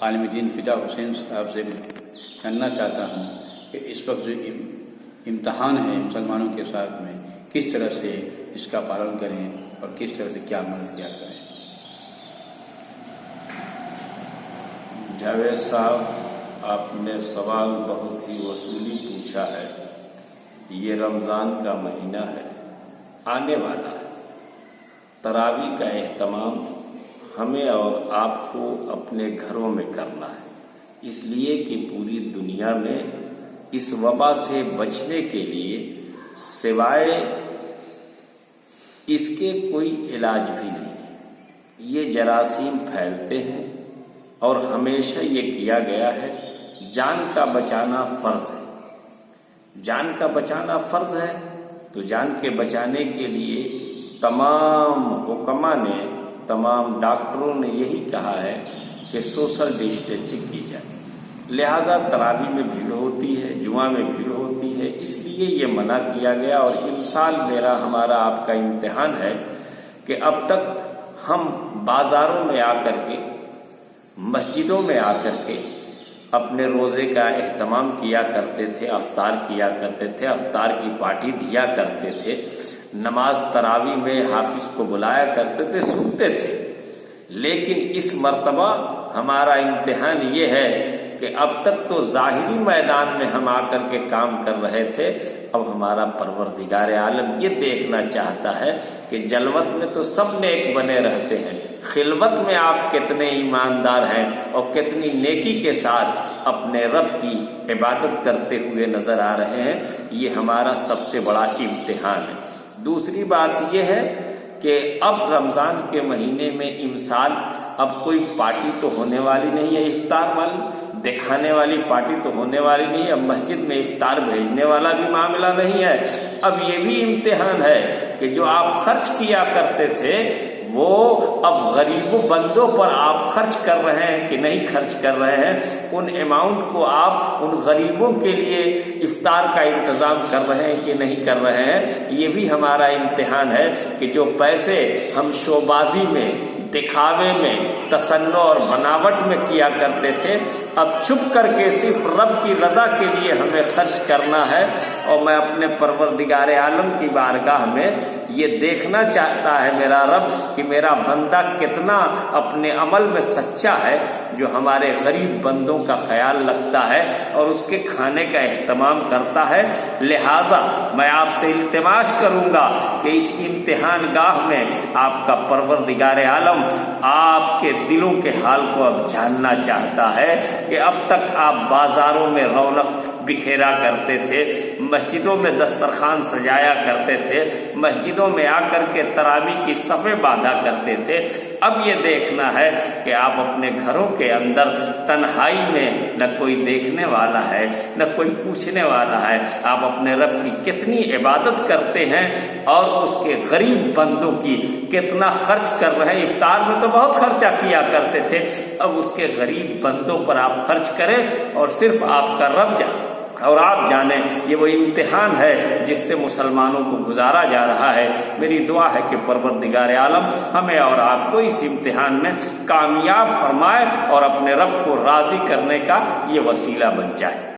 عالم دین فدا حسین صاحب سے جاننا چاہتا ہوں کہ اس وقت جو امتحان ہے مسلمانوں کے ساتھ میں کس طرح سے اس کا پالن کریں اور کس طرح سے کیا عمل اختیار کریں۔ جاوید صاحب، آپ نے سوال بہت ہی وصولی پوچھا ہے۔ یہ رمضان کا مہینہ ہے، آنے والا ہے۔ تراویح کا اہتمام ہمیں اور آپ کو اپنے گھروں میں کرنا ہے، اس لیے کہ پوری دنیا میں اس وبا سے بچنے کے لیے سوائے اس کے کوئی علاج بھی نہیں ہے۔ یہ جراثیم پھیلتے ہیں اور ہمیشہ یہ کیا گیا ہے جان کا بچانا فرض ہے۔ جان کا بچانا فرض ہے تو جان کے بچانے کے لیے تمام حکما نے، تمام ڈاکٹروں نے یہی کہا ہے کہ سوشل ڈسٹینسنگ کی جائے۔ لہذا تراویح میں بھیڑ ہوتی ہے، جمعہ میں بھیڑ ہوتی ہے، اس لیے یہ منع کیا گیا۔ اور امسال ہمارا آپ کا امتحان ہے کہ اب تک ہم بازاروں میں آ کر کے، مسجدوں میں آ کر کے اپنے روزے کا اہتمام کیا کرتے تھے، افطار کیا کرتے تھے، افطار کی پارٹی دیا کرتے تھے، نماز تراویح میں حافظ کو بلایا کرتے تھے، سنتے تھے۔ لیکن اس مرتبہ ہمارا امتحان یہ ہے کہ اب تک تو ظاہری میدان میں ہم آ کر کے کام کر رہے تھے، اب ہمارا پروردگار عالم یہ دیکھنا چاہتا ہے کہ جلوت میں تو سب نیک بنے رہتے ہیں، خلوت میں آپ کتنے ایماندار ہیں اور کتنی نیکی کے ساتھ اپنے رب کی عبادت کرتے ہوئے نظر آ رہے ہیں۔ یہ ہمارا سب سے بڑا امتحان ہے۔ دوسری بات یہ ہے کہ اب رمضان کے مہینے میں امسال اب کوئی پارٹی تو ہونے والی نہیں ہے، افطار والی دکھانے والی پارٹی تو ہونے والی نہیں ہے، اب مسجد میں افطار بھیجنے والا بھی معاملہ نہیں ہے۔ اب یہ بھی امتحان ہے کہ جو آپ خرچ کیا کرتے تھے وہ اب غریبوں بندوں پر آپ خرچ کر رہے ہیں کہ نہیں خرچ کر رہے ہیں، ان اماؤنٹ کو آپ ان غریبوں کے لیے افطار کا انتظام کر رہے ہیں کہ نہیں کر رہے ہیں۔ یہ بھی ہمارا امتحان ہے کہ جو پیسے ہم شوبازی میں، دکھاوے میں، تصنع اور بناوٹ میں کیا کرتے تھے، اب چھپ کر کے صرف رب کی رضا کے لیے ہمیں خرچ کرنا ہے۔ اور میں اپنے پروردگار عالم کی بارگاہ میں یہ دیکھنا چاہتا ہے میرا رب کہ میرا بندہ کتنا اپنے عمل میں سچا ہے، جو ہمارے غریب بندوں کا خیال رکھتا ہے اور اس کے کھانے کا اہتمام کرتا ہے۔ لہٰذا میں آپ سے التماس کروں گا کہ اس امتحان گاہ میں آپ کا پروردگار عالم آپ کے دلوں کے حال کو اب جاننا چاہتا ہے کہ اب تک آپ بازاروں میں رونق بکھیرا کرتے تھے، مسجدوں میں دسترخوان سجایا کرتے تھے، مسجدوں میں آ کر کے تراویح کی صفیں باندھا کرتے تھے۔ اب یہ دیکھنا ہے کہ آپ اپنے گھروں کے اندر تنہائی میں، نہ کوئی دیکھنے والا ہے، نہ کوئی پوچھنے والا ہے، آپ اپنے رب کی کتنی عبادت کرتے ہیں اور اس کے غریب بندوں کی کتنا خرچ کر رہے ہیں۔ افطار میں تو بہت خرچہ کیا کرتے تھے، اب اس کے غریب بندوں پر آپ خرچ کریں اور صرف آپ کا رب اور آپ جانیں۔ یہ وہ امتحان ہے جس سے مسلمانوں کو گزارا جا رہا ہے۔ میری دعا ہے کہ پروردگار عالم ہمیں اور آپ کو اس امتحان میں کامیاب فرمائے اور اپنے رب کو راضی کرنے کا یہ وسیلہ بن جائے۔